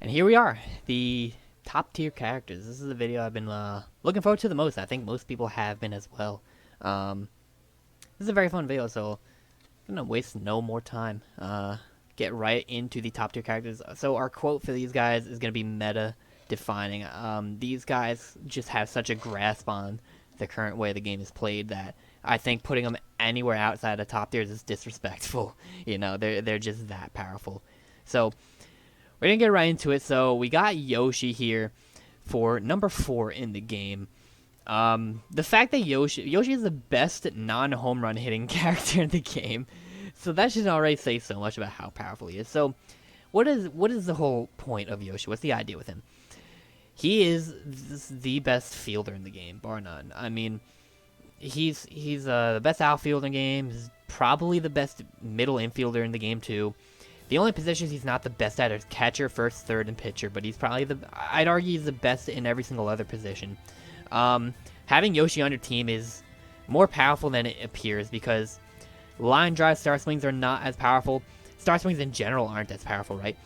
And here we are, the top tier characters. This is the video I've been looking forward to the most. I think most people have been as well. This is a very fun video, so I'm gonna waste no more time. Get right into the top tier characters. So our quote for these guys is gonna be meta defining. These guys just have such a grasp on the current way the game is played that I think putting them anywhere outside of top tiers is disrespectful. You know, they're just that powerful. So we're gonna get right into it. So we got Yoshi here for number 4 in the game. The fact that Yoshi is the best non-home run hitting character in the game, so that should already say so much about how powerful he is. So what is the whole point of Yoshi? What's the idea with him? He is the best fielder in the game, bar none. I mean, he's the best outfielder in the game. He's probably the best middle infielder in the game too. The only positions he's not the best at is catcher, first, third, and pitcher, but he's probably I'd argue he's the best in every single other position. Having Yoshi on your team is more powerful than it appears because line drive star swings are not as powerful. Star swings in general aren't as powerful, right?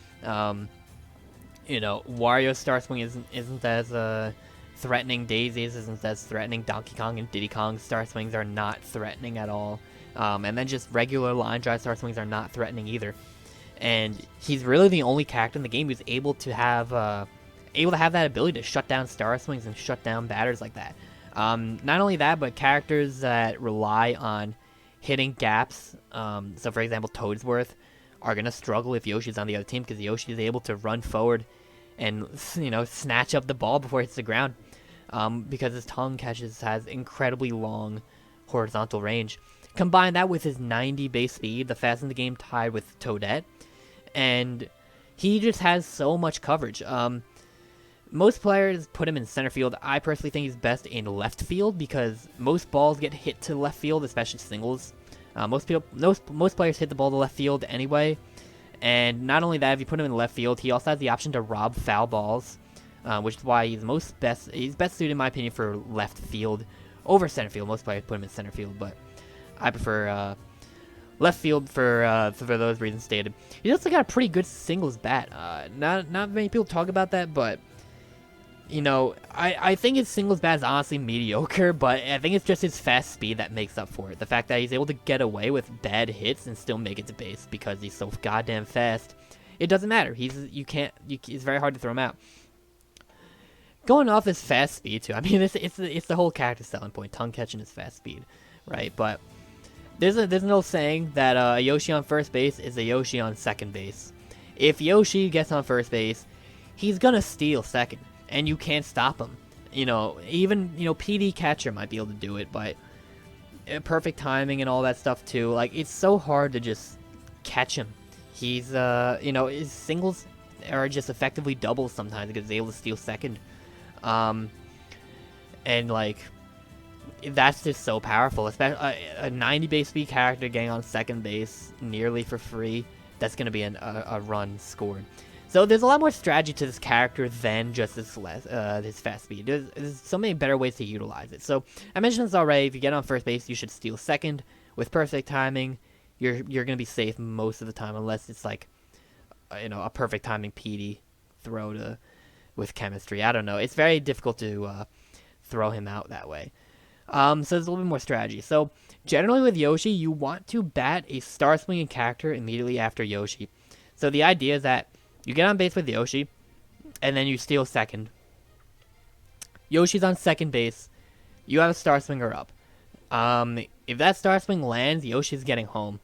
You know, Wario's star swing isn't as threatening. Daisy's isn't as threatening. Donkey Kong and Diddy Kong's star swings are not threatening at all. And then just regular line drive star swings are not threatening either. And he's really the only character in the game who's able to have that ability to shut down star swings and shut down batters like that. Not only that, but characters that rely on hitting gaps, so for example Toadsworth, are going to struggle if Yoshi's on the other team because Yoshi is able to run forward and, you know, snatch up the ball before it hits the ground, because his tongue catches has incredibly long horizontal range. Combine that with his 90 base speed, the fastest in the game, tied with Toadette, and he just has so much coverage. Most players put him in center field. I personally think he's best in left field because most balls get hit to left field, especially singles. Most players hit the ball to left field anyway. And not only that, if you put him in left field, he also has the option to rob foul balls, which is why he's best suited, in my opinion, for left field over center field. Most players put him in center field, but I prefer left field for those reasons stated. He's also got a pretty good singles bat. Not many people talk about that, but you know, I think his singles bat is honestly mediocre, but I think it's just his fast speed that makes up for it. The fact that he's able to get away with bad hits and still make it to base because he's so goddamn fast. It doesn't matter. It's very hard to throw him out. Going off his fast speed too. I mean, it's the whole character selling point. Tongue catching his fast speed, right? But there's no saying that a Yoshi on first base is a Yoshi on second base. If Yoshi gets on first base, he's gonna steal second. And you can't stop him. You know, even, PD catcher might be able to do it, but perfect timing and all that stuff too. Like, it's so hard to just catch him. He's, his singles are just effectively doubles sometimes because he's able to steal second. And, like, that's just so powerful. Especially a 90 base speed character getting on second base nearly for free. That's going to be a run scored. So there's a lot more strategy to this character than just his fast speed. There's so many better ways to utilize it. So I mentioned this already. If you get on first base, you should steal second. With perfect timing, you're gonna be safe most of the time, unless it's like, a perfect timing PD throw with chemistry. I don't know. It's very difficult to throw him out that way. So there's a little bit more strategy. So generally with Yoshi, you want to bat a star swinging character immediately after Yoshi. So the idea is that you get on base with Yoshi, and then you steal second. Yoshi's on second base. You have a star swinger up. If that star swing lands, Yoshi's getting home.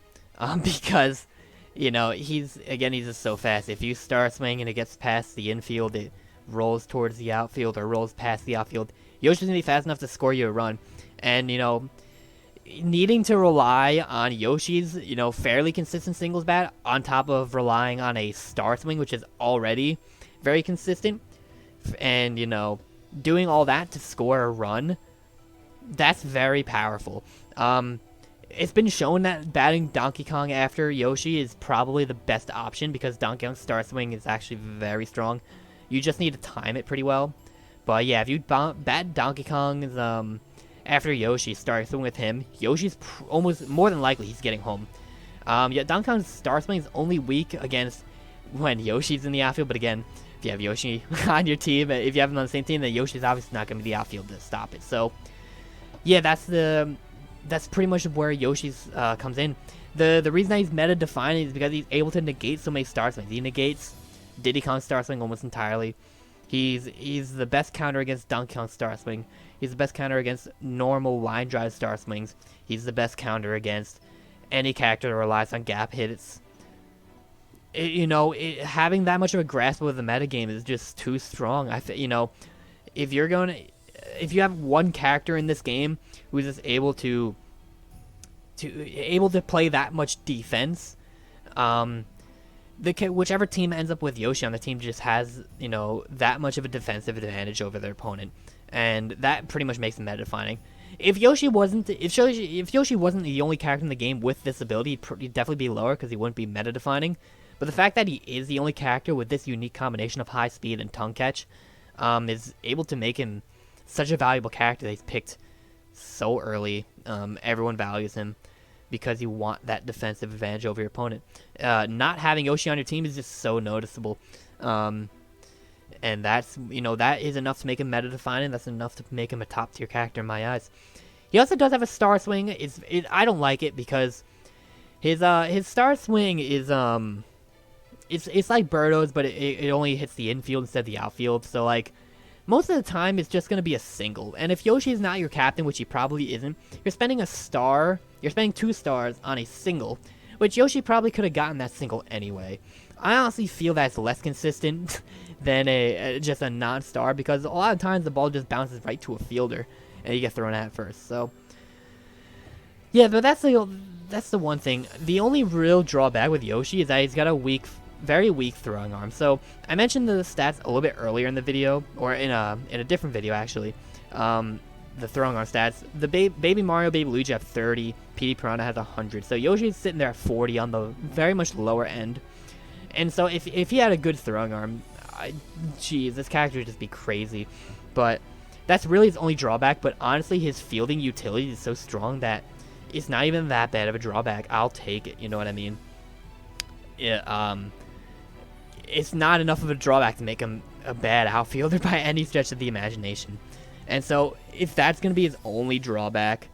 Because, he's just so fast. If you star swing and it gets past the infield, it rolls towards the outfield or rolls past the outfield, Yoshi's going to be fast enough to score you a run. And, needing to rely on Yoshi's, fairly consistent singles bat on top of relying on a star swing, which is already very consistent, and, doing all that to score a run, that's very powerful. It's been shown that batting Donkey Kong after Yoshi is probably the best option because Donkey Kong's star swing is actually very strong. You just need to time it pretty well. But yeah, if you bat Donkey Kong's, after Yoshi starts swinging with him, Yoshi's almost more than likely he's getting home. Yeah, Donkey Kong's star swing is only weak against when Yoshi's in the outfield, but again, if you have Yoshi on your team, if you have him on the same team, then Yoshi's obviously not going to be the outfield to stop it. So, yeah, that's pretty much where Yoshi's comes in. The reason that he's meta defining is because he's able to negate so many star swings. He negates Diddy Kong star swing almost entirely. He's the best counter against Donkey Kong star swing. He's the best counter against normal line drive star swings. He's the best counter against any character that relies on gap hits. Having that much of a grasp of the metagame is just too strong. If you have one character in this game who's just able to play that much defense, whichever team ends up with Yoshi on the team just has that much of a defensive advantage over their opponent, and that pretty much makes them meta defining. If Yoshi wasn't the only character in the game with this ability, he'd definitely be lower because he wouldn't be meta defining. But the fact that he is the only character with this unique combination of high speed and tongue catch is able to make him such a valuable character that he's picked so early. Everyone values him because you want that defensive advantage over your opponent. Not having Yoshi on your team is just so noticeable. And that is enough to make him meta defining. That's enough to make him a top tier character in my eyes. He also does have a star swing. I don't like it because his star swing is it's like Birdo's, but it only hits the infield instead of the outfield. So like most of the time it's just gonna be a single. And if Yoshi is not your captain, which he probably isn't, you're spending 2 stars on a single, which Yoshi probably could have gotten that single anyway. I honestly feel that's less consistent than just a non-star, because a lot of times the ball just bounces right to a fielder and you get thrown at first. So yeah, but that's the one thing. The only real drawback with Yoshi is that he's got a very weak throwing arm. So I mentioned the stats a little bit earlier in the video, or in a different video actually. The throwing arm stats. The Baby Mario, Baby Luigi have 30. PD Piranha has 100. So Yoshi's sitting there at 40 on the very much lower end. And so if he had a good throwing arm, this character would just be crazy. But that's really his only drawback. But honestly, his fielding utility is so strong that it's not even that bad of a drawback. I'll take it. You know what I mean? It's not enough of a drawback to make him a bad outfielder by any stretch of the imagination. And so if that's going to be his only drawback,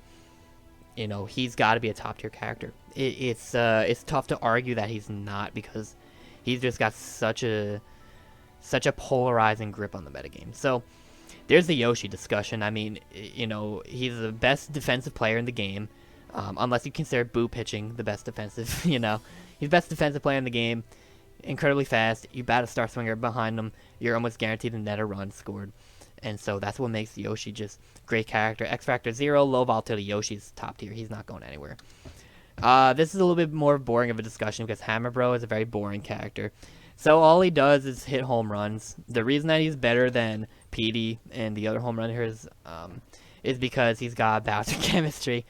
he's got to be a top tier character. It's tough to argue that he's not, because he's just got such a polarizing grip on the metagame. So there's the Yoshi discussion. I mean, he's the best defensive player in the game, unless you consider Boo pitching the best defensive. He's the best defensive player in the game. Incredibly fast. You bat a star swinger behind him, you're almost guaranteed to net a run scored. And so that's what makes Yoshi just great character. X Factor 0, low volatility. Yoshi's top tier. He's not going anywhere. This is a little bit more boring of a discussion because Hammer Bro is a very boring character. So all he does is hit home runs. The reason that he's better than PD and the other home run hitters is because he's got Bowser chemistry.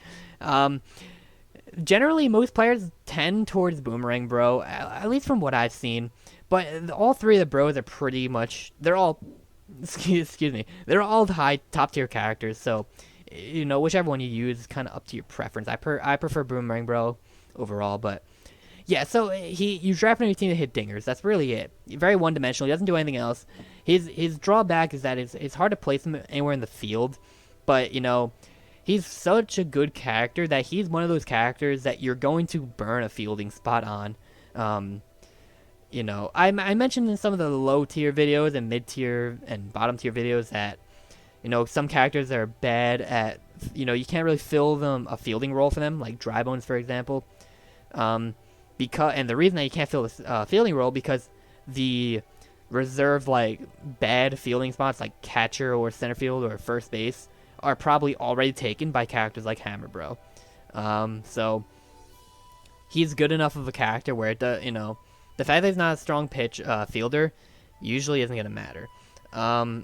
Generally, most players tend towards Boomerang Bro, at least from what I've seen. But all three of the bros are pretty much, they're all high top tier characters. So, whichever one you use is kind of up to your preference. I prefer Boomerang Bro overall, but yeah. So you draft on your team to hit dingers. That's really it. Very one dimensional. He doesn't do anything else. His drawback is that it's hard to place him anywhere in the field, but he's such a good character that he's one of those characters that you're going to burn a fielding spot on. I mentioned in some of the low tier videos and mid tier and bottom tier videos that, some characters are bad at, you can't really fill them a fielding role for them, like Dry Bones, for example. And the reason that you can't fill this fielding role because the reserved bad fielding spots like catcher or center field or first base are probably already taken by characters like Hammer Bro. So he's good enough of a character where it does, the fact that he's not a strong pitch fielder usually isn't going to matter. I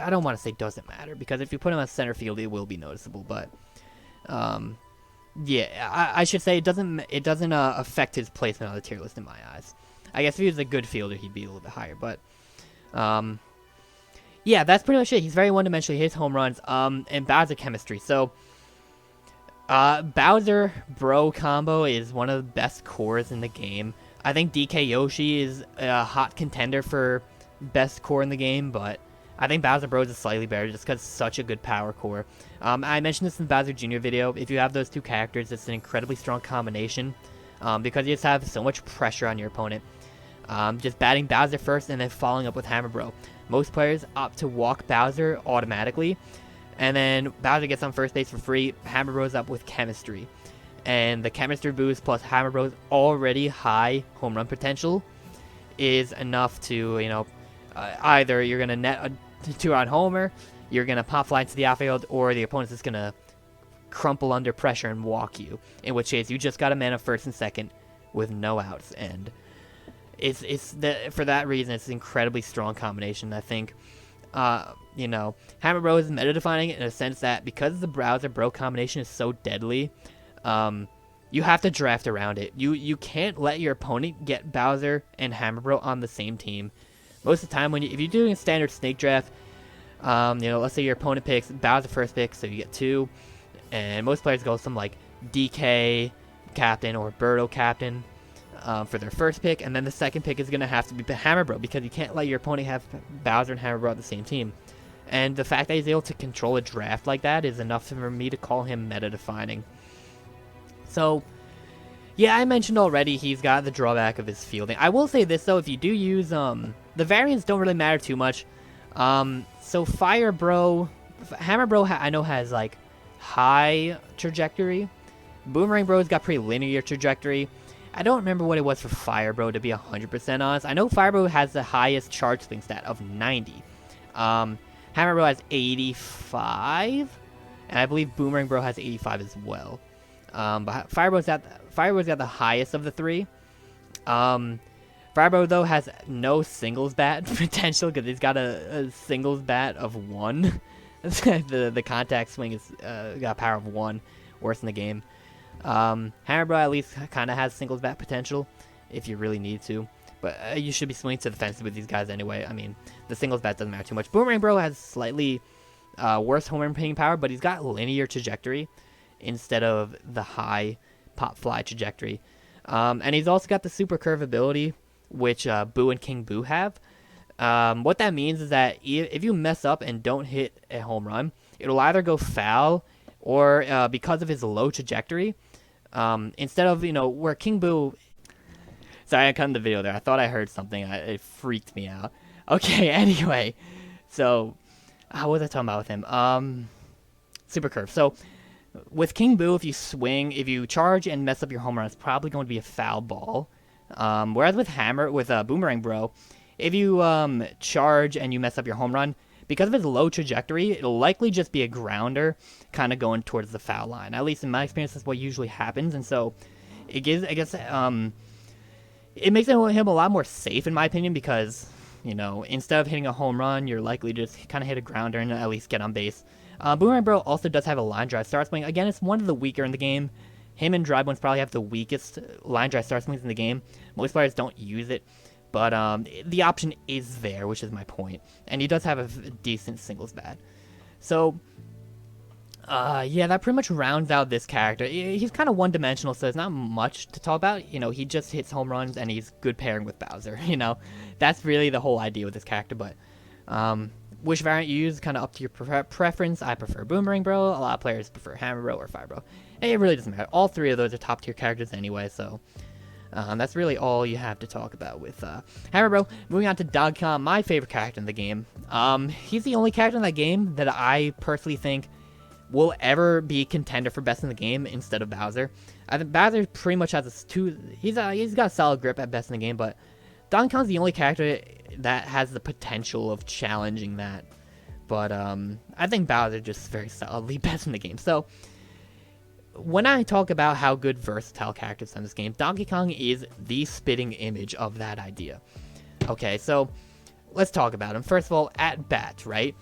don't want to say doesn't matter, because if you put him on center field, it will be noticeable. But yeah, I should say it doesn't affect his placement on the tier list in my eyes. I guess if he was a good fielder, he'd be a little bit higher. But yeah, that's pretty much it. He's very one-dimensional. He hits home runs. And Bowser chemistry. So Bowser Bro combo is one of the best cores in the game. I think DK Yoshi is a hot contender for best core in the game, but I think Bowser Bros is slightly better just because it's such a good power core. I mentioned this in the Bowser Jr. video. If you have those two characters, it's an incredibly strong combination because you just have so much pressure on your opponent. Just batting Bowser first and then following up with Hammer Bro. Most players opt to walk Bowser automatically, and then Bowser gets on first base for free. Hammer Bro's up with Chemistry. And the Chemistry boost plus Hammer Bro's already high home run potential is enough to, either you're going to net a 2-run homer, you're going to pop fly into the outfield, or the opponent's just going to crumple under pressure and walk you. In which case, you just got a man of first and second with no outs. And for that reason, it's an incredibly strong combination. I think, Hammer Bro is meta defining in a sense that because the Bowser Bro combination is so deadly, you have to draft around it. You can't let your opponent get Bowser and Hammer Bro on the same team. Most of the time, if you're doing a standard snake draft, let's say your opponent picks Bowser first pick, so you get 2, and most players go some like DK captain or Birdo captain for their first pick, and then the second pick is going to have to be Hammer Bro because you can't let your opponent have Bowser and Hammer Bro on the same team. And the fact that he's able to control a draft like that is enough for me to call him meta defining. So, yeah, I mentioned already he's got the drawback of his fielding. I will say this, though, if you do use, the variants don't really matter too much. So Fire Bro, Hammer Bro, I know has, like, high trajectory. Boomerang Bro's got pretty linear trajectory. I don't remember what it was for Fire Bro, to be 100% honest. I know Fire Bro has the highest charge swing stat of 90. Hammer Bro has 85, and I believe Boomerang Bro has 85 as well. But Firebro's got the highest of the 3. Firebro, though, has no singles bat potential because he's got a singles bat of 1. the contact swing is got a power of 1, worst in the game. Hammer Bro at least kind of has singles bat potential if you really need to. But you should be swinging to the fence with these guys anyway. I mean, the singles bat doesn't matter too much. Boomerang Bro has slightly worse home run hitting power, but he's got linear trajectory instead of the high pop fly trajectory. And he's also got the super curve ability, which Boo and King Boo have. What that means is that if you mess up and don't hit a home run, it'll either go foul or because of his low trajectory, instead of, where King Boo... Sorry, I cut in the video there. I thought I heard something. It freaked me out. Okay, anyway. So, what was I talking about with him? Super curve. So, with King Boo, if you charge and mess up your home run, it's probably going to be a foul ball. Whereas with Boomerang Bro, if you charge and you mess up your home run, because of its low trajectory, it'll likely just be a grounder, kind of going towards the foul line. At least in my experience, that's what usually happens, and so it makes him a lot more safe, in my opinion, because instead of hitting a home run, you're likely to just kind of hit a grounder and at least get on base. Boomerang Bro also does have a line drive start swing. Again, it's one of the weaker in the game. Him and Dry Bones probably have the weakest line drive start swings in the game. Most players don't use it, but the option is there, which is my point. And he does have a decent singles bat. So, yeah, that pretty much rounds out this character. He's kind of one-dimensional, so there's not much to talk about. He just hits home runs, and he's good pairing with Bowser. That's really the whole idea with this character, but... which variant you use, kind of up to your preference. I prefer Boomerang Bro. A lot of players prefer Hammer Bro or Fire Bro. And it really doesn't matter. All 3 of those are top tier characters anyway, so that's really all you have to talk about with Hammer Bro. Moving on to Donkey Kong, my favorite character in the game. He's the only character in that game that I personally think will ever be contender for best in the game instead of Bowser. I think Bowser pretty much has he's got a solid grip at best in the game, but Donkey Kong's the only character that has the potential of challenging that. But I think Bowser just very solidly best in the game. So when I talk about how good versatile characters are in this game, Donkey Kong is the spitting image of that idea. Okay, so let's talk about him. First of all, at bat, right?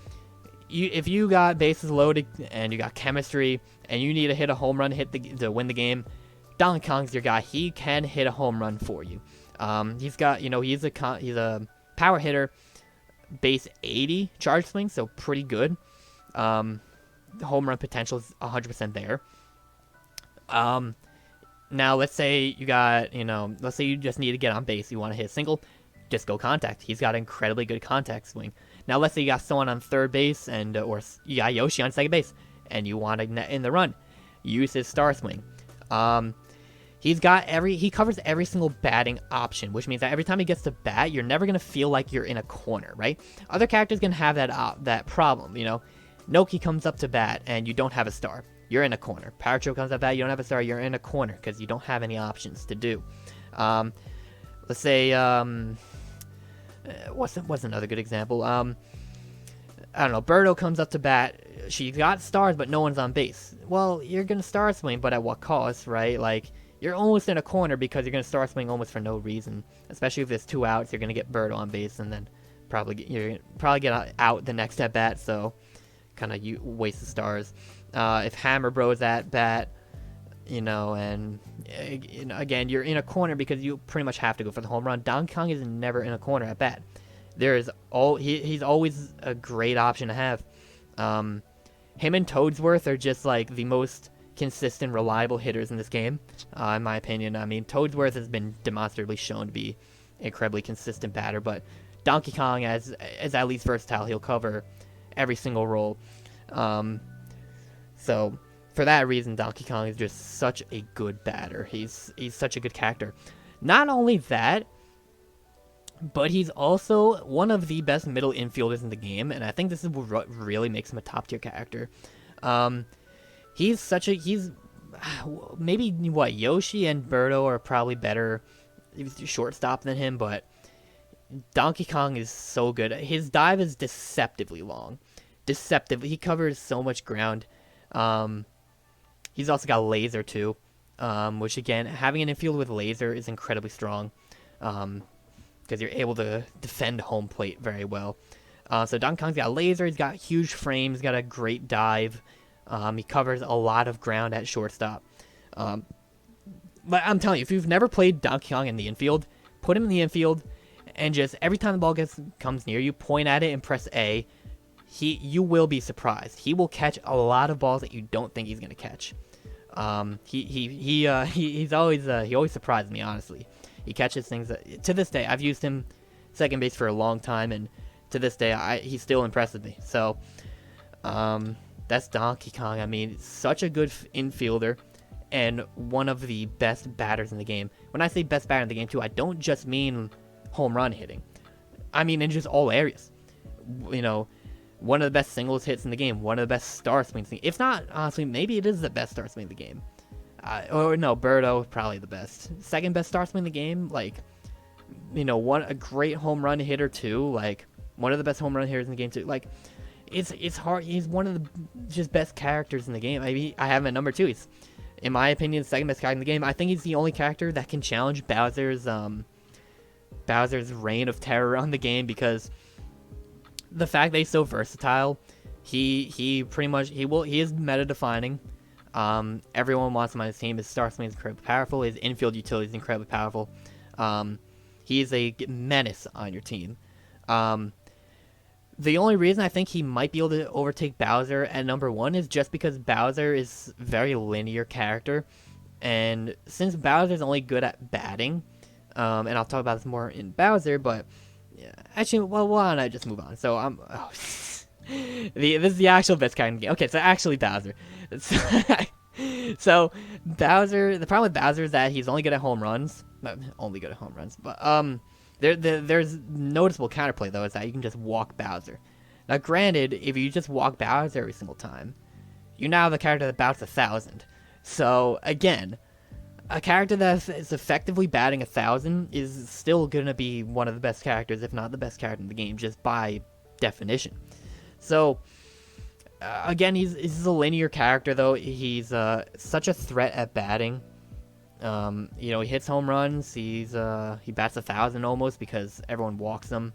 If you got bases loaded and you got chemistry and you need to hit a home run to win the game, Donkey Kong's your guy. He can hit a home run for you. He's got, he's a power hitter, base 80 charge swing, so pretty good. Home run potential is 100% there. Now let's say you got, let's say you just need to get on base, you want to hit a single. just go contact. He's got incredibly good contact swing. Now let's say you got someone on third base and or you got Yoshi on second base, and you want to net in the run, use his star swing. He covers every single batting option, which means that every time he gets to bat, you're never gonna feel like you're in a corner, right? Other characters can have that problem, you know. Noki comes up to bat and you don't have a star, you're in a corner. Paracho comes up to bat, you don't have a star, you're in a corner because you don't have any options to do. Let's say what's another good example? I don't know. Birdo comes up to bat. She's got stars, but no one's on base. Well, you're gonna star swing, but at what cost, right? Like, you're almost in a corner because you're gonna star swing almost for no reason. Especially if there's 2 outs, you're gonna get Birdo on base, and then you're probably get out the next at bat. So, kind of you waste the stars. If Hammer Bro's at bat, you know, and again, you're in a corner because you pretty much have to go for the home run. Donkey Kong is never in a corner at bat. He's always a great option to have. Him and Toadsworth are just like the most consistent, reliable hitters in this game, in my opinion. I mean, Toadsworth has been demonstrably shown to be an incredibly consistent batter, but Donkey Kong is at least versatile. He'll cover every single role. So for that reason, Donkey Kong is just such a good batter. He's such a good character. Not only that, but he's also one of the best middle infielders in the game, and I think this is what really makes him a top tier character. He's maybe what, Yoshi and Birdo are probably better shortstop than him, but Donkey Kong is so good. His dive is deceptively long. He covers so much ground. He's also got laser too, which again, having an infield with laser is incredibly strong, because you're able to defend home plate very well. So Donkey Kong's got laser, he's got huge frame, he's got a great dive. He covers a lot of ground at shortstop. But I'm telling you, if you've never played Donkey Kong in the infield, put him in the infield, and just every time the ball comes near you, point at it and press A. You will be surprised. He will catch a lot of balls that you don't think he's gonna catch. He always surprises me, honestly. He catches things that, to this day, I've used him second base for a long time, and to this day, he still impresses me. So, that's Donkey Kong. I mean, such a good infielder, and one of the best batters in the game. When I say best batter in the game, too, I don't just mean home run hitting. I mean in just all areas. You know, one of the best singles hits in the game, one of the best star swings. If not, honestly, maybe it is the best star swing in the game. Or no, Birdo, probably the best. Second best star swing in the game, like, you know, a great home run hitter too, like, one of the best home run hitters in the game too. Like, it's hard. He's one of the just best characters in the game. I mean, I have him at number 2. He's, in my opinion, the second best character in the game. I think he's the only character that can challenge Bowser's reign of terror on the game, because the fact that he's so versatile, he is meta defining. Everyone wants him on his team. His star swing is incredibly powerful. His infield utility is incredibly powerful. He is a menace on your team. The only reason I think he might be able to overtake Bowser at number 1 is just because Bowser is a very linear character, and since Bowser's only good at batting, and I'll talk about this more in Bowser, but yeah, actually, well, why don't I just move on? So this is the actual best character in the game. Okay, so actually Bowser. So Bowser, the problem with Bowser is that he's only good at home runs. Not only good at home runs, but there's noticeable counterplay though, is that you can just walk Bowser. Now, granted, if you just walk Bowser every single time, you now have a character that bouts 1,000. So again, a character that is effectively batting 1,000 is still gonna be one of the best characters, if not the best character in the game, just by definition. So again, he's a linear character though. He's such a threat at batting. You know, he hits home runs. He bats 1,000 almost because everyone walks him.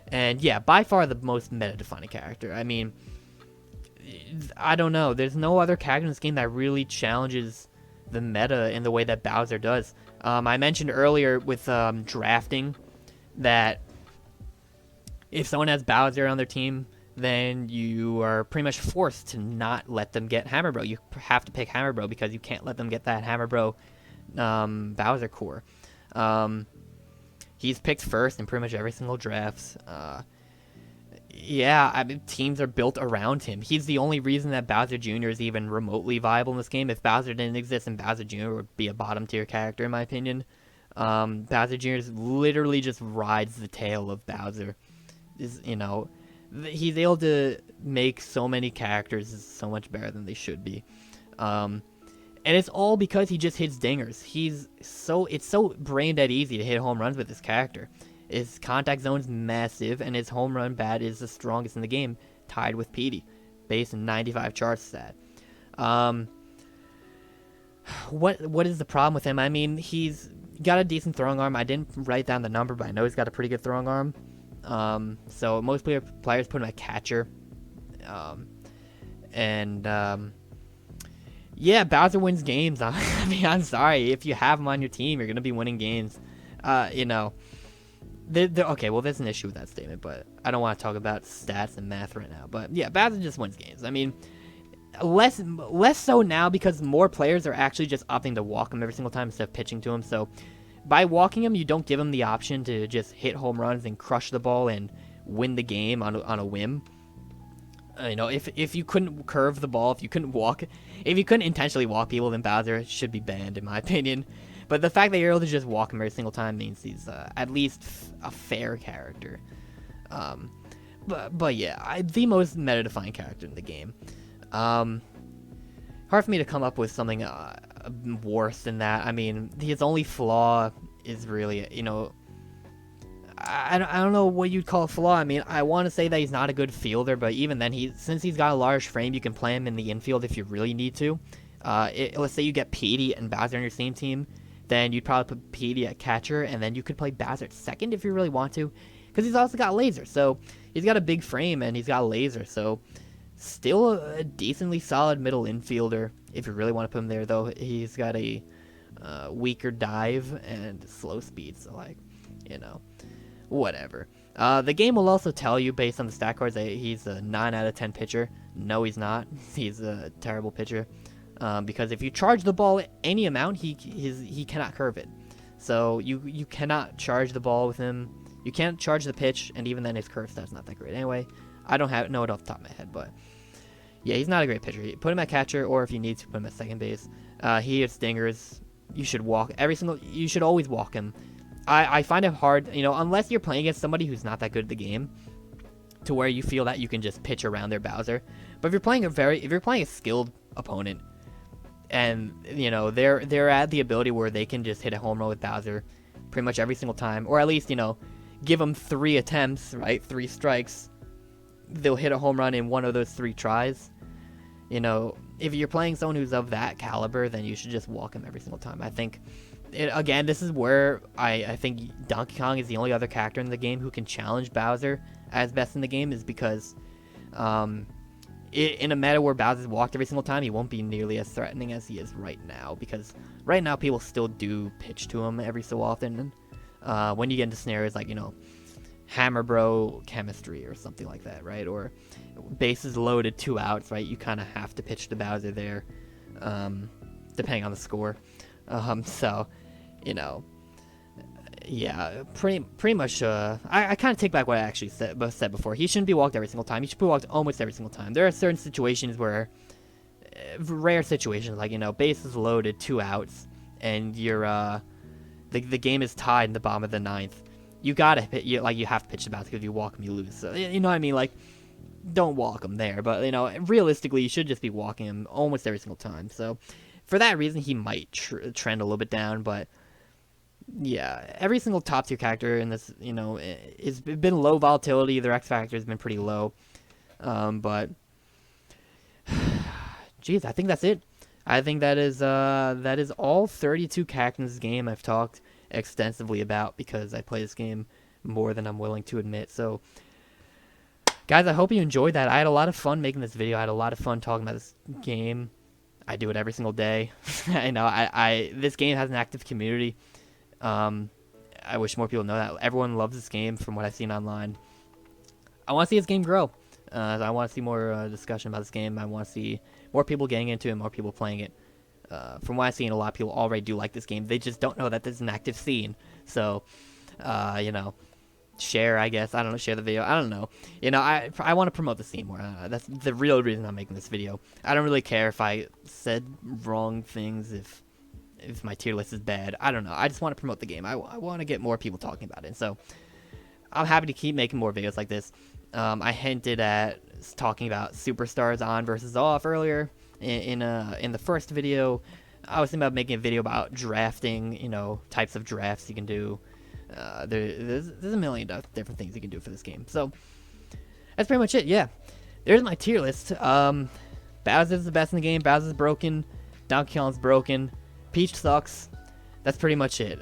And yeah, by far the most meta-defining character. I mean, I don't know. There's no other character in this game that really challenges the meta in the way that Bowser does. I mentioned earlier with drafting that if someone has Bowser on their team, then you are pretty much forced to not let them get Hammer Bro. You have to pick Hammer Bro because you can't let them get that Hammer Bro Bowser core. He's picked first in pretty much every single draft. Yeah, I mean, teams are built around him. He's the only reason that Bowser Jr. is even remotely viable in this game. If Bowser didn't exist, then Bowser Jr. would be a bottom tier character, in my opinion. Bowser Jr. literally just rides the tail of Bowser. He's able to make so many characters so much better than they should be. And it's all because he just hits dingers. It's so brain dead easy to hit home runs with this character. His contact zone's massive, and his home run bat is the strongest in the game, tied with Petey, base 95 charts stat. What is the problem with him? I mean, he's got a decent throwing arm. I didn't write down the number, but I know he's got a pretty good throwing arm. So most players put him at catcher. Yeah, Bowser wins games. I mean, I'm sorry. If you have him on your team, you're going to be winning games. Okay, well, there's an issue with that statement, but I don't want to talk about stats and math right now. But yeah, Bowser just wins games. I mean, less so now because more players are actually just opting to walk him every single time instead of pitching to him. So by walking him, you don't give him the option to just hit home runs and crush the ball and win the game on a whim. If you couldn't curve the ball, if you couldn't intentionally walk people, then Bowser should be banned, in my opinion. But the fact that you're able to just walk him every single time means he's at least a fair character. But yeah, the most meta-defining character in the game. Hard for me to come up with something worse than that. I mean, his only flaw is really, I don't know what you'd call a flaw. I mean, I want to say that he's not a good fielder, but even then, since he's got a large frame, you can play him in the infield if you really need to. Let's say you get Petey and Bowser on your same team, then you'd probably put Petey at catcher, and then you could play Bowser at second if you really want to, because he's also got laser. So he's got a big frame and he's got laser. So still a decently solid middle infielder if you really want to put him there. Though he's got a weaker dive and slow speed. So whatever. The game will also tell you based on the stat cards that he's a 9 out of 10 pitcher. No, he's not. He's a terrible pitcher. Because if you charge the ball any amount, he cannot curve it. So you cannot charge the ball with him. You can't charge the pitch, and even then his curve stat's not that great. Anyway, I don't know it off the top of my head, but yeah, he's not a great pitcher. Put him at catcher, or if you need to, put him at second base. He hits stingers. You should walk you should always walk him. I find it hard, unless you're playing against somebody who's not that good at the game, to where you feel that you can just pitch around their Bowser. But if you're playing a skilled opponent, and they're at the ability where they can just hit a home run with Bowser pretty much every single time, or at least give them 3 attempts, right, 3 strikes, they'll hit a home run in one of those 3 tries. If you're playing someone who's of that caliber, then you should just walk him every single time. I think again, this is where I think Donkey Kong is the only other character in the game who can challenge Bowser as best in the game, is because in a meta where Bowser's walked every single time, he won't be nearly as threatening as he is right now, because right now people still do pitch to him every so often. When you get into scenarios like, Hammer Bro chemistry or something like that, right? Or bases loaded, 2 outs, right? You kind of have to pitch to Bowser there, depending on the score. Yeah, pretty much. I kind of take back what I actually said before. He shouldn't be walked every single time. He should be walked almost every single time. There are certain situations where, rare situations, like bases loaded, 2 outs, and you're the game is tied in the bottom of the 9th. You gotta you have to pitch the Bowser, because if you walk him, you lose. So you know what I mean? Like, don't walk him there. But realistically, you should just be walking him almost every single time. So for that reason, he might trend a little bit down, but. Yeah, every single top tier character in this, it's been low volatility. Their X factor has been pretty low, but geez, I think that's it. I think that is all 32 characters in this game I've talked extensively about, because I play this game more than I'm willing to admit. So, guys, I hope you enjoyed that. I had a lot of fun making this video. I had a lot of fun talking about this game. I do it every single day. This game has an active community. I wish more people know that. Everyone loves this game from what I've seen online. I want to see this game grow. I want to see more discussion about this game. I want to see more people getting into it, more people playing it. From what I've seen, a lot of people already do like this game. They just don't know that there's an active scene. So, You know, share, I guess. I don't know, share the video. I don't know. You know, I want to promote this game more. That's the real reason I'm making this video. I don't really care if I said wrong things, if my tier list is bad. I don't know. I just want to promote the game. I want to get more people talking about it. And so I'm happy to keep making more videos like this. I hinted at talking about superstars on versus off earlier in the first video. I was thinking about making a video about drafting, you know, types of drafts you can do. There's a million different things you can do for this game. So that's pretty much it. Yeah, there's my tier list. Bowser's the best in the game. Bowser's broken. Donkey Kong's broken. Peach sucks. That's pretty much it.